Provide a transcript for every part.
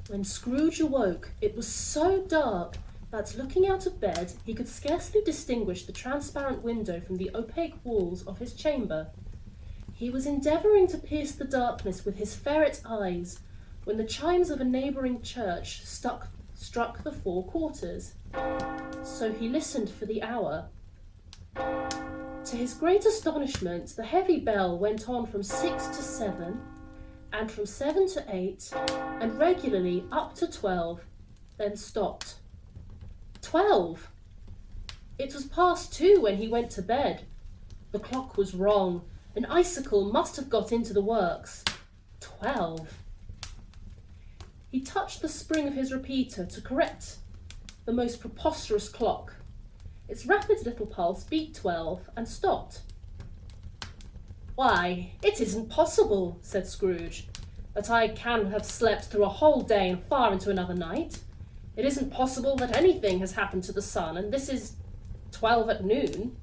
When Scrooge awoke, it was so dark that, looking out of bed, he could scarcely distinguish the transparent window from the opaque walls of his chamber. He was endeavouring to pierce the darkness with his ferret eyes when the chimes of a neighbouring church struck the 4 quarters. So he listened for the hour. To his great astonishment, the heavy bell went on from 6 to 7, and from 7 to 8, and regularly up to 12, then stopped. 12! It was past 2 when he went to bed. The clock was wrong. An icicle must have got into the works. 12. He touched the spring of his repeater to correct the most preposterous clock. Its rapid little pulse beat 12 and stopped. "Why, it isn't possible," said Scrooge, "that I can have slept through a whole day and far into another night. It isn't possible that anything has happened to the sun, and this is 12 at noon."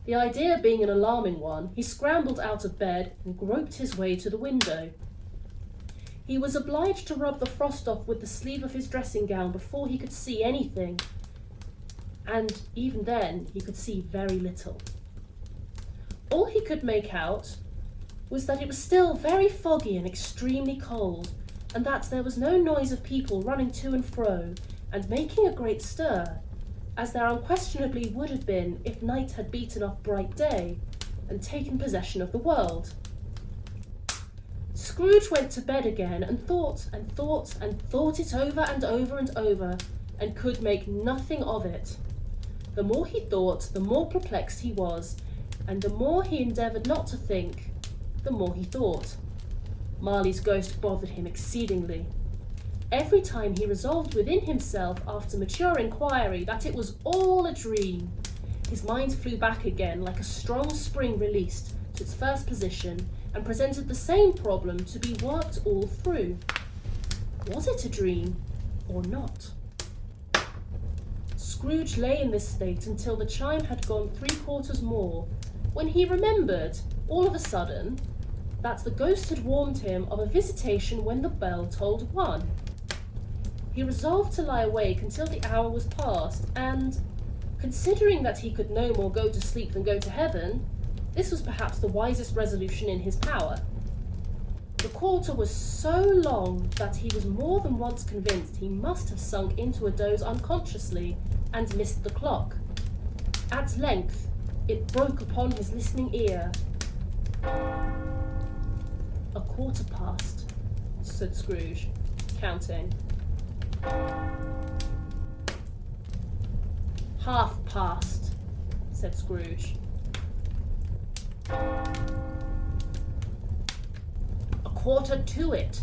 The idea being an alarming one, he scrambled out of bed and groped his way to the window. He was obliged to rub the frost off with the sleeve of his dressing gown before he could see anything, and even then he could see very little. All he could make out was that it was still very foggy and extremely cold, and that there was no noise of people running to and fro and making a great stir, as there unquestionably would have been if night had beaten off bright day and taken possession of the world. Scrooge went to bed again and thought and thought and thought it over and over and over, and could make nothing of it. The more he thought, the more perplexed he was, and the more he endeavoured not to think, the more he thought. Marley's ghost bothered him exceedingly. Every time he resolved within himself, after mature inquiry, that it was all a dream, his mind flew back again like a strong spring released to its first position, and presented the same problem to be worked all through. Was it a dream or not? Scrooge lay in this state until the chime had gone 3/4 more, when he remembered, all of a sudden, that the ghost had warned him of a visitation when the bell tolled 1. He resolved to lie awake until the hour was past, and, considering that he could no more go to sleep than go to heaven, this was perhaps the wisest resolution in his power. The quarter was so long that he was more than once convinced he must have sunk into a doze unconsciously and missed the clock. At length, it broke upon his listening ear. "A quarter past," said Scrooge, counting. "Half past," said Scrooge. "A quarter to it,"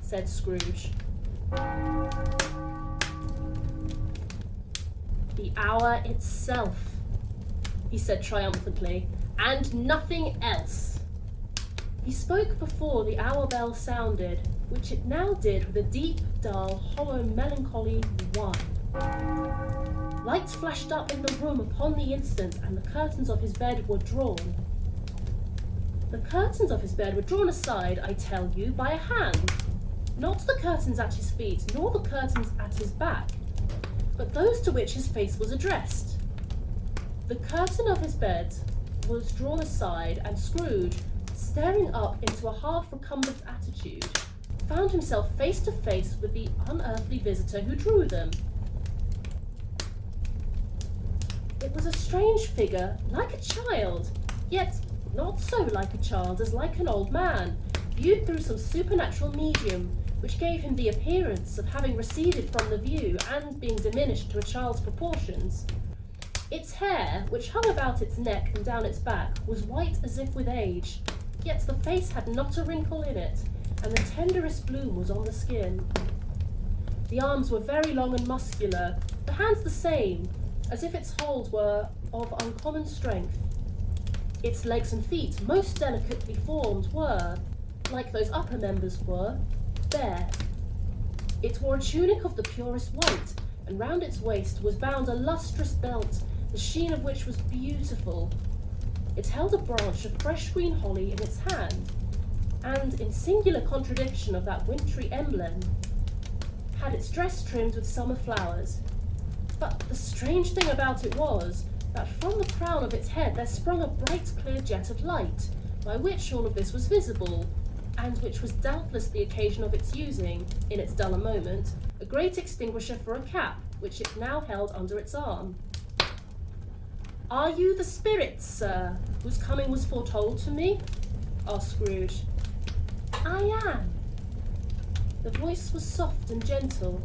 said Scrooge. "The hour itself," he said triumphantly, "and nothing else." He spoke before the hour bell sounded, which it now did with a deep, dull, hollow, melancholy whine. Lights flashed up in the room upon the instant, and the curtains of his bed were drawn. The curtains of his bed were drawn aside, I tell you, by a hand. Not the curtains at his feet, nor the curtains at his back, but those to which his face was addressed. The curtain of his bed was drawn aside, and Scrooge, staring up into a half-recumbent attitude, found himself face to face with the unearthly visitor who drew them. It was a strange figure, like a child, yet not so like a child as like an old man, viewed through some supernatural medium, which gave him the appearance of having receded from the view and being diminished to a child's proportions. Its hair, which hung about its neck and down its back, was white as if with age, yet the face had not a wrinkle in it, and the tenderest bloom was on the skin. The arms were very long and muscular, the hands the same, as if its hold were of uncommon strength. Its legs and feet, most delicately formed, were, like those upper members were, bare. It wore a tunic of the purest white, and round its waist was bound a lustrous belt, the sheen of which was beautiful. It held a branch of fresh green holly in its hand, and, in singular contradiction of that wintry emblem, had its dress trimmed with summer flowers. But the strange thing about it was that from the crown of its head there sprung a bright clear jet of light, by which all of this was visible, and which was doubtless the occasion of its using, in its duller moment, a great extinguisher for a cap, which it now held under its arm. "Are you the spirit, sir, whose coming was foretold to me?" asked Scrooge. "I am." The voice was soft and gentle,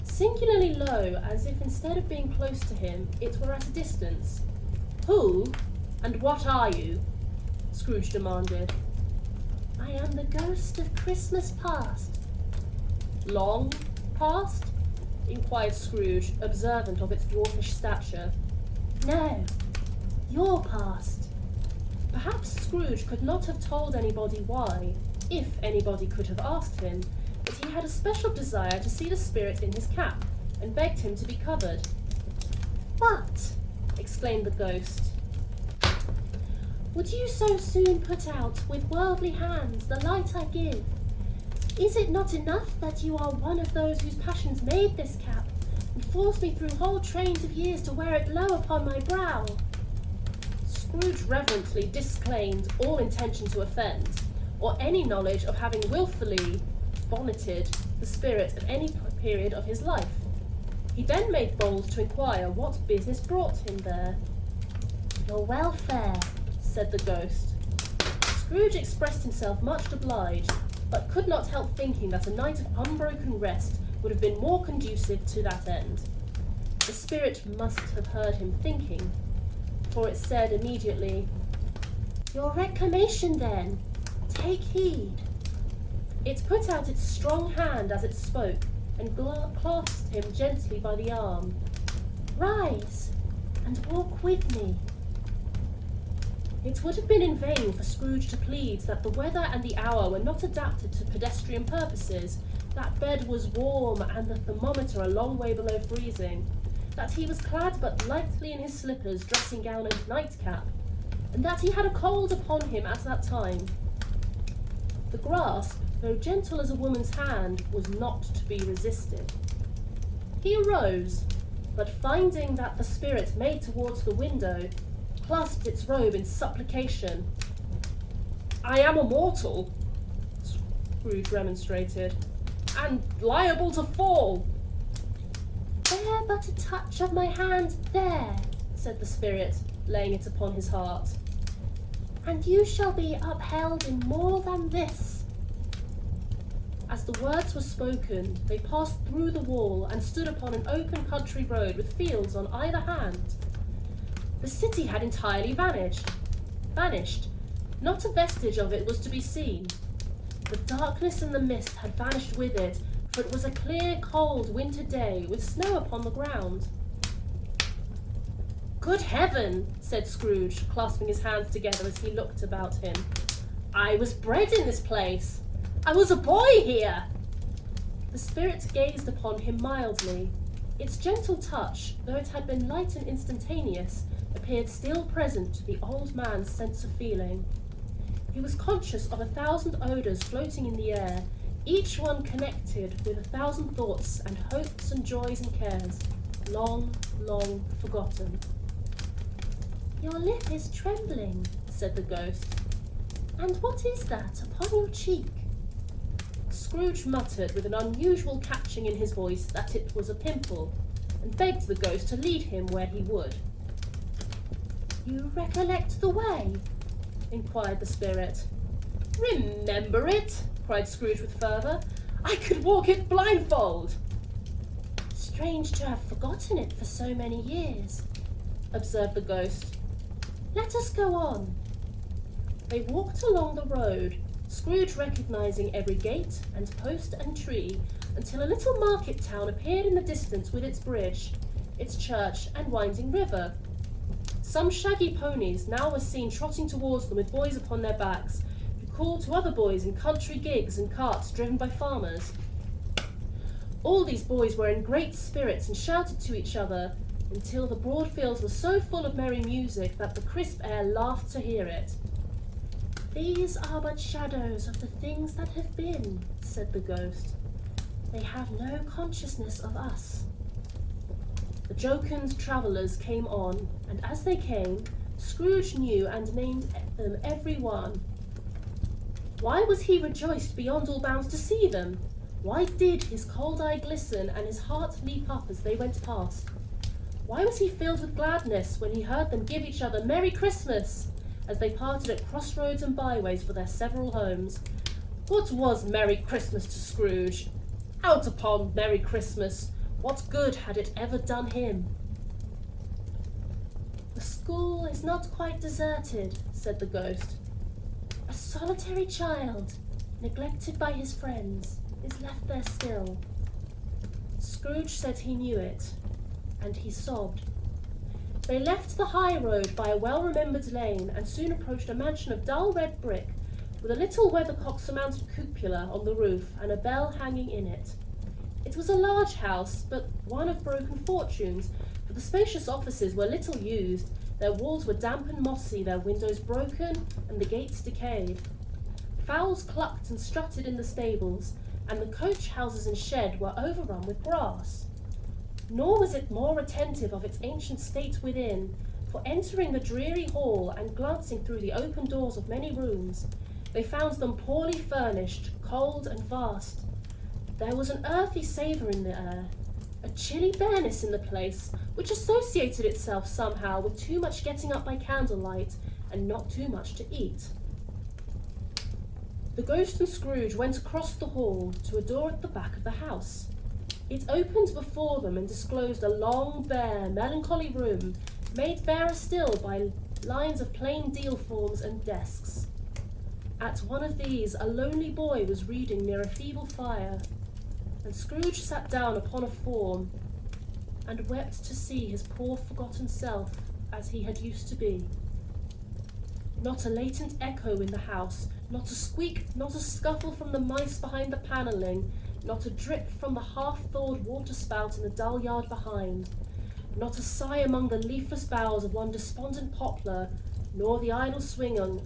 singularly low, as if instead of being close to him, it were at a distance. "Who and what are you?" Scrooge demanded. "I am the ghost of Christmas past." "Long past?" inquired Scrooge, observant of its dwarfish stature. "No, your past." Perhaps Scrooge could not have told anybody why, if anybody could have asked him, but he had a special desire to see the spirit in his cap, and begged him to be covered. "What?" exclaimed the ghost. "Would you so soon put out with worldly hands the light I give? Is it not enough that you are one of those whose passions made this cap, and forced me through whole trains of years to wear it low upon my brow?" Scrooge reverently disclaimed all intention to offend, or any knowledge of having wilfully bonneted the spirit at any period of his life. He then made bold to inquire what business brought him there. "Your welfare," said the ghost. Scrooge expressed himself much obliged, but could not help thinking that a night of unbroken rest would have been more conducive to that end. The spirit must have heard him thinking, for it said immediately, "Your reclamation, then. Take heed." It put out its strong hand as it spoke, and clasped him gently by the arm. "Rise, and walk with me." It would have been in vain for Scrooge to plead that the weather and the hour were not adapted to pedestrian purposes, that bed was warm and the thermometer a long way below freezing, that he was clad but lightly in his slippers, dressing gown and nightcap, and that he had a cold upon him at that time. The grasp, though gentle as a woman's hand, was not to be resisted. He arose, but finding that the spirit made towards the window, clasped its robe in supplication. "I am a mortal," Scrooge remonstrated, "and liable to fall." "Bear but a touch of my hand there," said the spirit, laying it upon his heart, "and you shall be upheld in more than this." As the words were spoken, they passed through the wall and stood upon an open country road with fields on either hand. The city had entirely vanished. Not a vestige of it was to be seen. The darkness and the mist had vanished with it, for it was a clear, cold winter day with snow upon the ground. "Good heaven!" said Scrooge, clasping his hands together as he looked about him. "I was bred in this place. I was a boy here." The spirit gazed upon him mildly. Its gentle touch, though it had been light and instantaneous, appeared still present to the old man's sense of feeling. He was conscious of 1,000 odours floating in the air, each one connected with 1,000 thoughts and hopes and joys and cares, long, long forgotten. "Your lip is trembling," said the ghost. "And what is that upon your cheek?" Scrooge muttered with an unusual catching in his voice that it was a pimple, and begged the ghost to lead him where he would. "You recollect the way?" inquired the spirit. "Remember it?" cried Scrooge with fervour. "I could walk it blindfold." "Strange to have forgotten it for so many years," observed the ghost. "Let us go on." They walked along the road, Scrooge recognising every gate and post and tree, until a little market town appeared in the distance with its bridge, its church and winding river. Some shaggy ponies now were seen trotting towards them with boys upon their backs, who called to other boys in country gigs and carts driven by farmers. All these boys were in great spirits and shouted to each other, until the broad fields were so full of merry music that the crisp air laughed to hear it. "These are but shadows of the things that have been," said the ghost. They have no consciousness of us. The jocund travellers came on, and as they came, Scrooge knew and named them every one. Why was he rejoiced beyond all bounds to see them? Why did his cold eye glisten and his heart leap up as they went past? Why was he filled with gladness when he heard them give each other Merry Christmas as they parted at crossroads and byways for their several homes? What was Merry Christmas to Scrooge? Out upon Merry Christmas! What good had it ever done him? The school is not quite deserted, said the ghost. A solitary child, neglected by his friends, is left there still. Scrooge said he knew it, and he sobbed. They left the high road by a well-remembered lane and soon approached a mansion of dull red brick with a little weathercock-surmounted cupola on the roof and a bell hanging in it. It was a large house, but one of broken fortunes, for the spacious offices were little used, their walls were damp and mossy, their windows broken, and the gates decayed. Fowls clucked and strutted in the stables, and the coach houses and shed were overrun with grass. Nor was it more attentive of its ancient state within, for entering the dreary hall and glancing through the open doors of many rooms, they found them poorly furnished, cold and vast. There was an earthy savour in the air, a chilly bareness in the place, which associated itself somehow with too much getting up by candlelight and not too much to eat. The ghost and Scrooge went across the hall to a door at the back of the house. It opened before them and disclosed a long, bare, melancholy room, made barer still by lines of plain deal forms and desks. At one of these, a lonely boy was reading near a feeble fire, and Scrooge sat down upon a form and wept to see his poor forgotten self as he had used to be. Not a latent echo in the house, not a squeak, not a scuffle from the mice behind the panelling, not a drip from the half-thawed water-spout in the dull yard behind, not a sigh among the leafless boughs of one despondent poplar, nor the idle swinging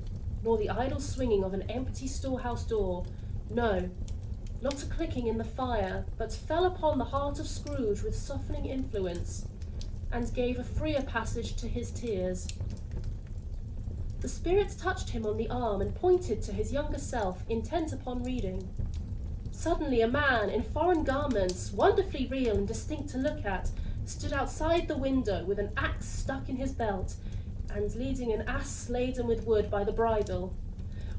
of an empty storehouse door. No, not a clicking in the fire, but fell upon the heart of Scrooge with softening influence, and gave a freer passage to his tears. The spirit touched him on the arm and pointed to his younger self, intent upon reading. Suddenly a man in foreign garments, wonderfully real and distinct to look at, stood outside the window with an axe stuck in his belt, and leading an ass laden with wood by the bridle.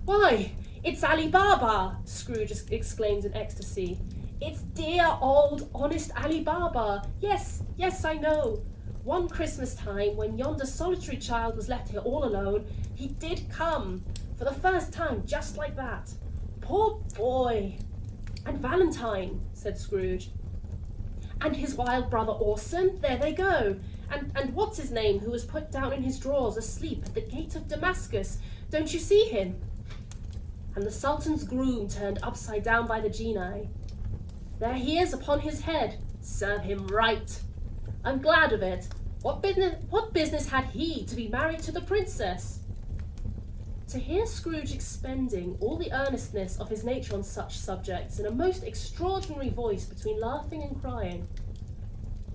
"Why, it's Ali Baba!" Scrooge exclaimed in ecstasy. "It's dear old honest Ali Baba! Yes, yes, I know. One Christmas time, when yonder solitary child was left here all alone, he did come, for the first time, just like that. Poor boy! And Valentine," said Scrooge. "And his wild brother Orson, there they go. And what's his name, who was put down in his drawers asleep at the gate of Damascus? Don't you see him? And the Sultan's groom turned upside down by the genii. There he is upon his head. Serve him right. I'm glad of it. What business had he to be married to the princess?" To hear Scrooge expending all the earnestness of his nature on such subjects in a most extraordinary voice between laughing and crying,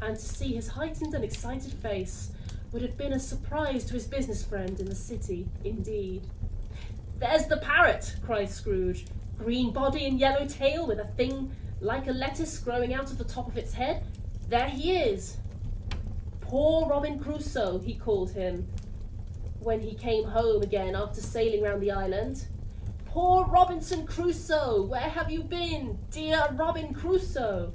and to see his heightened and excited face, would have been a surprise to his business friend in the city, indeed. "There's the parrot!" cried Scrooge. "Green body and yellow tail, with a thing like a lettuce growing out of the top of its head. There he is. Poor Robin Crusoe, he called him, when he came home again after sailing round the island. Poor Robinson Crusoe, where have you been, dear Robin Crusoe?"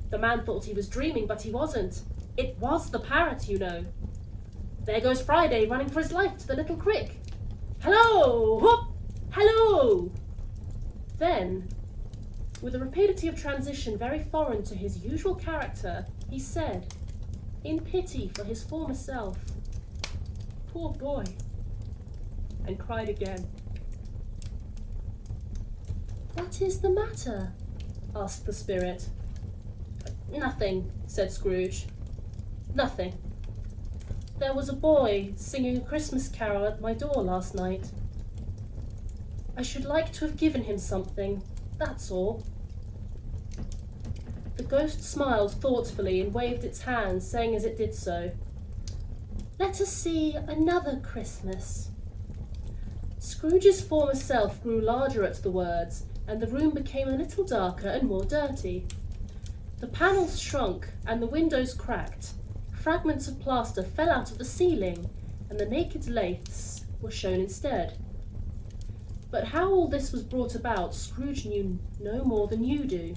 The man thought he was dreaming, but he wasn't. It was the parrot, you know. There goes Friday, running for his life to the little creek. "Hello! Whoop! Hello!" Then, with a rapidity of transition very foreign to his usual character, he said, in pity for his former self, "Poor boy," and cried again. "What is the matter?" asked the spirit. "Nothing," said Scrooge. "Nothing. There was a boy singing a Christmas carol at my door last night. I should like to have given him something, that's all." The ghost smiled thoughtfully and waved its hand, saying as it did so, "Let us see another Christmas." Scrooge's former self grew larger at the words, and the room became a little darker and more dirty. The panels shrunk, and the windows cracked. Fragments of plaster fell out of the ceiling, and the naked laths were shown instead. But how all this was brought about, Scrooge knew no more than you do.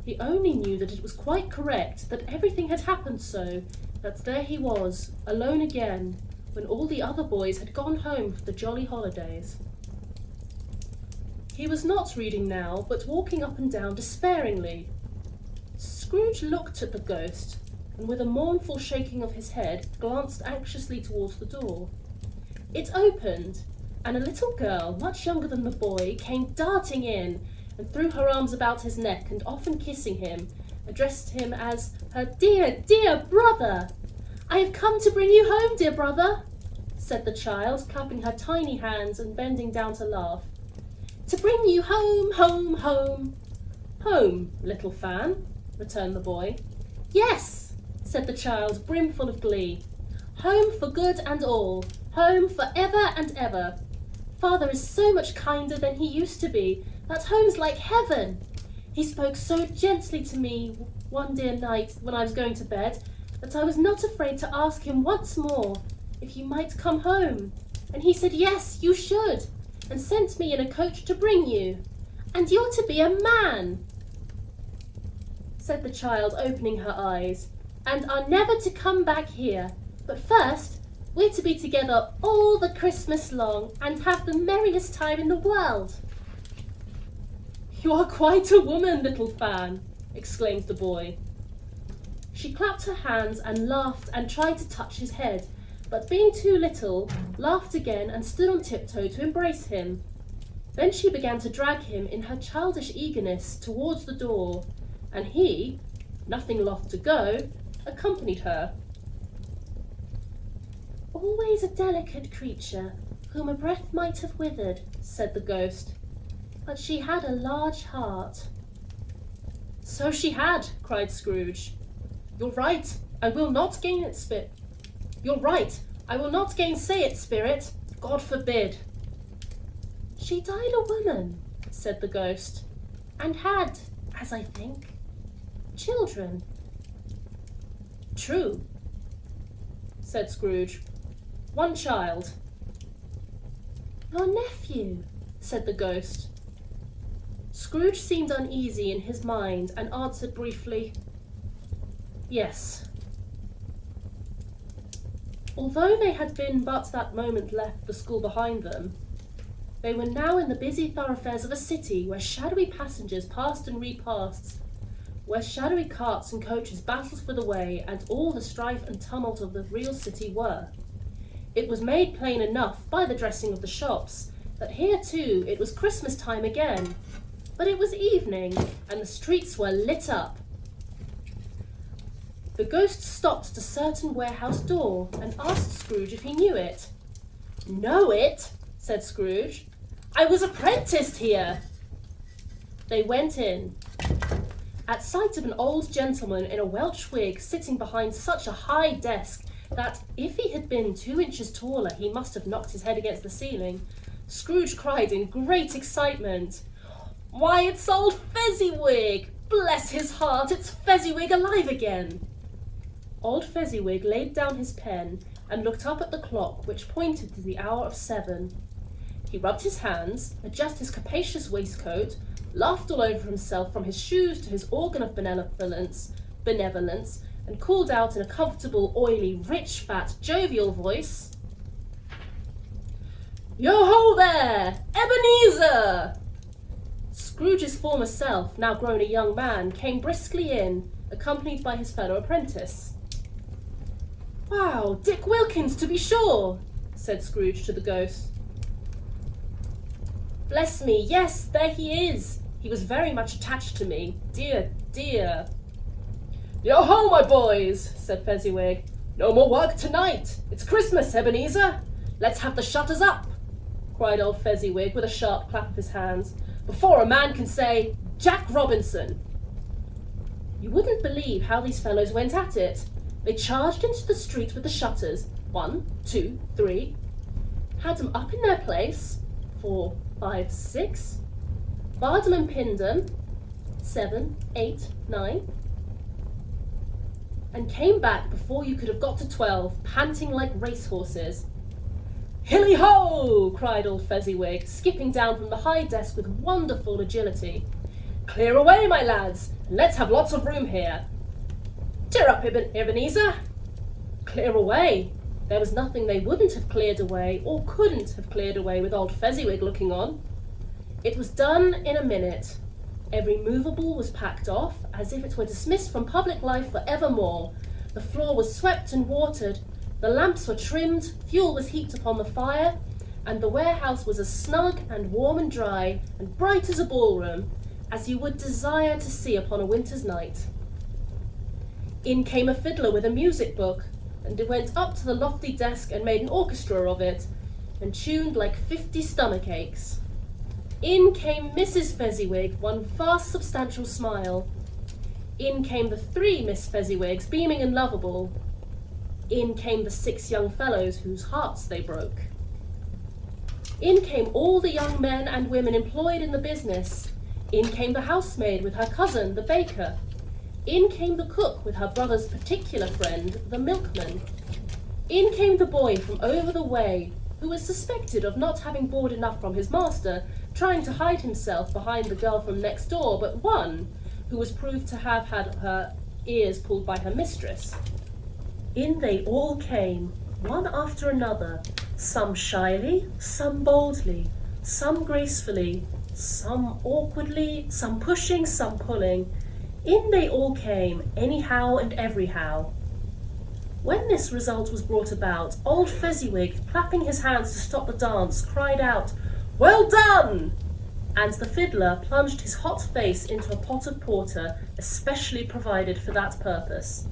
He only knew that it was quite correct, that everything had happened so, that there he was, alone again, when all the other boys had gone home for the jolly holidays. He was not reading now, but walking up and down despairingly. Scrooge looked at the ghost, and with a mournful shaking of his head, glanced anxiously towards the door. It opened, and a little girl, much younger than the boy, came darting in, and threw her arms about his neck, and often kissing him, addressed him as her dear, dear brother. "I have come to bring you home, dear brother," said the child, clapping her tiny hands and bending down to laugh. "To bring you home, home, home." "Home, little Fan," returned the boy. "Yes," said the child, brimful of glee. "Home for good and all. Home for ever and ever. Father is so much kinder than he used to be. That home's like heaven. He spoke so gently to me one dear night when I was going to bed that I was not afraid to ask him once more if you might come home. And he said, yes, you should, and sent me in a coach to bring you. And you're to be a man," said the child, opening her eyes, "and are never to come back here. But first, we're to be together all the Christmas long and have the merriest time in the world." "You are quite a woman, little Fan," exclaimed the boy. She clapped her hands and laughed and tried to touch his head, but being too little, laughed again and stood on tiptoe to embrace him. Then she began to drag him in her childish eagerness towards the door, and he, nothing loth to go, accompanied her. "Always a delicate creature, whom a breath might have withered," said the ghost, "but she had a large heart." "So she had," cried Scrooge. "You're right, I will not You're right, I will not gainsay it, spirit. God forbid." "She died a woman," said the ghost, "and had, as I think, children." "True," said Scrooge. "One child." "Your nephew," said the ghost. Scrooge seemed uneasy in his mind and answered briefly, "Yes." Although they had been but that moment left the school behind them, they were now in the busy thoroughfares of a city where shadowy passengers passed and repassed, where shadowy carts and coaches battled for the way, and all the strife and tumult of the real city were. It was made plain enough by the dressing of the shops that here too it was Christmas time again, but it was evening, and the streets were lit up. The ghost stopped at a certain warehouse door and asked Scrooge if he knew it. "Know it?" said Scrooge. "I was apprenticed here." They went in. At sight of an old gentleman in a Welsh wig sitting behind such a high desk that, if he had been 2 inches taller, he must have knocked his head against the ceiling, Scrooge cried in great excitement, "Why, it's old Fezziwig! Bless his heart, it's Fezziwig alive again!" Old Fezziwig laid down his pen and looked up at the clock, which pointed to the hour of 7. He rubbed his hands, adjusted his capacious waistcoat, laughed all over himself from his shoes to his organ of benevolence, and called out in a comfortable, oily, rich, fat, jovial voice, "Yo-ho there! Ebenezer!" Scrooge's former self, now grown a young man, came briskly in, accompanied by his fellow apprentice. "Wow, Dick Wilkins, to be sure," said Scrooge to the ghost. "Bless me, yes, there he is. He was very much attached to me. Dear, dear." "Yo-ho, my boys," said Fezziwig. "No more work tonight. It's Christmas, Ebenezer. Let's have the shutters up," cried old Fezziwig with a sharp clap of his hands. before a man can say, Jack Robinson. You wouldn't believe how these fellows went at it. They charged into the street with the shutters, 1, 2, 3, had them up in their place, 4, 5, 6, barred them and pinned them, 7, 8, 9, and came back before you could have got to 12, panting like racehorses. Hilly-ho! Cried old Fezziwig, skipping down from the high desk with wonderful agility. Clear away, my lads, and let's have lots of room here. Cheer up, Ebenezer. Clear away. There was nothing they wouldn't have cleared away or couldn't have cleared away with old Fezziwig looking on. It was done in a minute. Every movable was packed off, as if it were dismissed from public life for evermore. The floor was swept and watered, the lamps were trimmed, fuel was heaped upon the fire, and the warehouse was as snug and warm and dry and bright as a ballroom as you would desire to see upon a winter's night. In came a fiddler with a music book, and it went up to the lofty desk and made an orchestra of it, and tuned like 50 stomach aches. In came Mrs. Fezziwig, one vast substantial smile. In came the 3 Miss Fezziwigs, beaming and lovable. In came the 6 young fellows whose hearts they broke. In came all the young men and women employed in the business. In came the housemaid with her cousin, the baker. In came the cook with her brother's particular friend, the milkman. In came the boy from over the way, who was suspected of not having board enough from his master, trying to hide himself behind the girl from next door, but one who was proved to have had her ears pulled by her mistress. In they all came, one after another, some shyly, some boldly, some gracefully, some awkwardly, some pushing, some pulling. In they all came, anyhow and everyhow. When this result was brought about, old Fezziwig, clapping his hands to stop the dance, cried out, "Well done!" And the fiddler plunged his hot face into a pot of porter, especially provided for that purpose.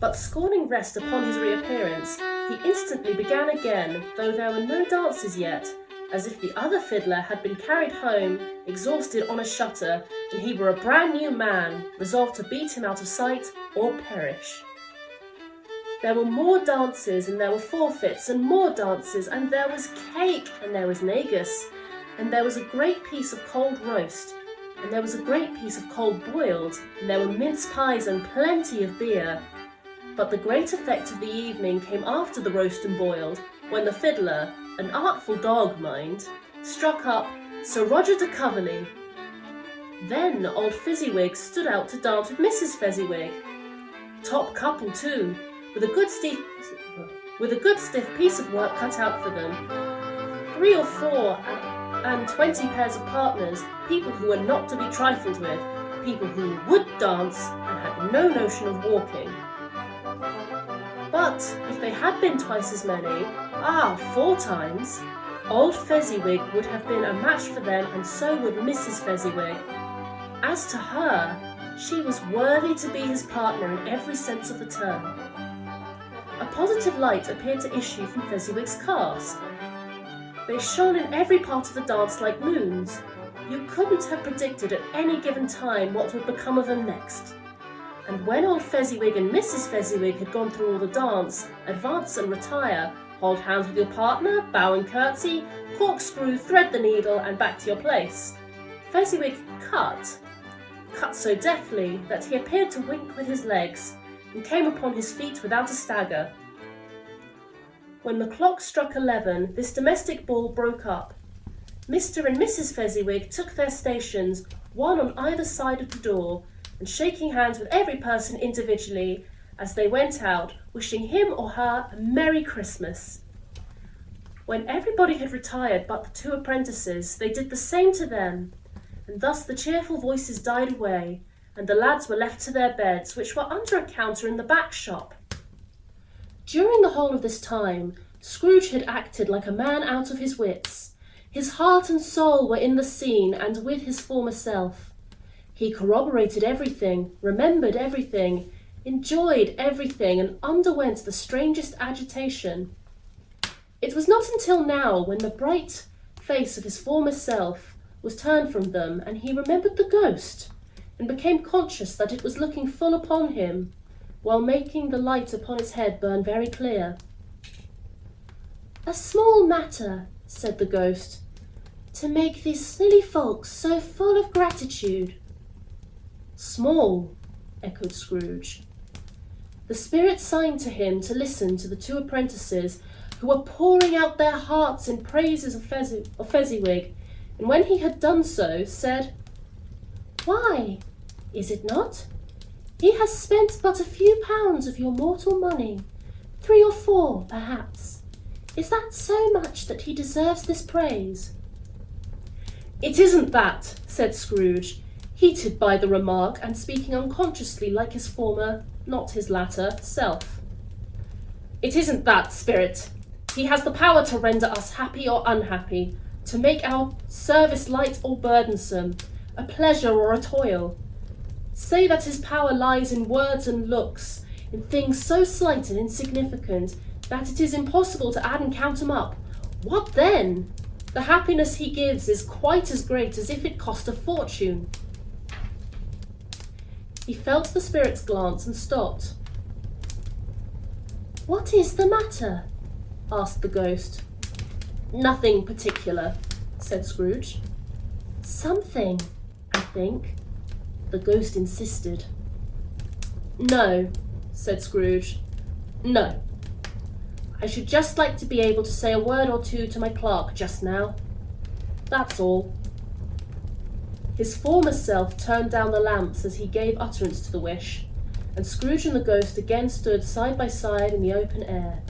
But scorning rest upon his reappearance, he instantly began again, though there were no dances yet, as if the other fiddler had been carried home, exhausted on a shutter, and he were a brand new man, resolved to beat him out of sight or perish. There were more dances, and there were forfeits, and more dances, and there was cake, and there was negus, and there was a great piece of cold roast, and there was a great piece of cold boiled, and there were mince pies and plenty of beer. But the great effect of the evening came after the roast and boiled, when the fiddler, an artful dog, mind, struck up Sir Roger de Coverley. Then old Fezziwig stood out to dance with Mrs. Fezziwig. Top couple too, with a good stiff piece of work cut out for them. 3 or 4 and 20 pairs of partners, people who were not to be trifled with, people who would dance and had no notion of walking. But if they had been twice as many, 4 times, old Fezziwig would have been a match for them, and so would Mrs. Fezziwig. As to her, she was worthy to be his partner in every sense of the term. A positive light appeared to issue from Fezziwig's calves. They shone in every part of the dance like moons. You couldn't have predicted at any given time what would become of them next. And when old Fezziwig and Mrs. Fezziwig had gone through all the dance, advance and retire, hold hands with your partner, bow and curtsy, corkscrew, thread the needle, and back to your place, Fezziwig cut so deftly that he appeared to wink with his legs, and came upon his feet without a stagger. When the clock struck 11, this domestic ball broke up. Mr. and Mrs. Fezziwig took their stations, one on either side of the door, and shaking hands with every person individually as they went out, wishing him or her a Merry Christmas. When everybody had retired but the 2 apprentices, they did the same to them, and thus the cheerful voices died away, and the lads were left to their beds, which were under a counter in the back shop. During the whole of this time, Scrooge had acted like a man out of his wits. His heart and soul were in the scene and with his former self. He corroborated everything, remembered everything, enjoyed everything, and underwent the strangest agitation. It was not until now, when the bright face of his former self was turned from them, and he remembered the ghost, and became conscious that it was looking full upon him, while making the light upon his head burn very clear. "A small matter," said the ghost, "to make these silly folks so full of gratitude." "Small," echoed Scrooge. The spirit signed to him to listen to the two apprentices, who were pouring out their hearts in praises of Fezziwig, and when he had done so, said, "Why, is it not? He has spent but a few pounds of your mortal money, 3 or 4, perhaps. Is that so much that he deserves this praise?" "It isn't that," said Scrooge, heated by the remark, and speaking unconsciously like his former, not his latter, self. "It isn't that, spirit. He has the power to render us happy or unhappy, to make our service light or burdensome, a pleasure or a toil. Say that his power lies in words and looks, in things so slight and insignificant that it is impossible to add and count them up. What then? The happiness he gives is quite as great as if it cost a fortune." He felt the spirit's glance and stopped. "What is the matter?" asked the ghost. "Nothing particular," said Scrooge. "Something, I think," the ghost insisted. "No," said Scrooge. "No. I should just like to be able to say a word or two to my clerk just now. That's all." His former self turned down the lamps as he gave utterance to the wish, and Scrooge and the ghost again stood side by side in the open air,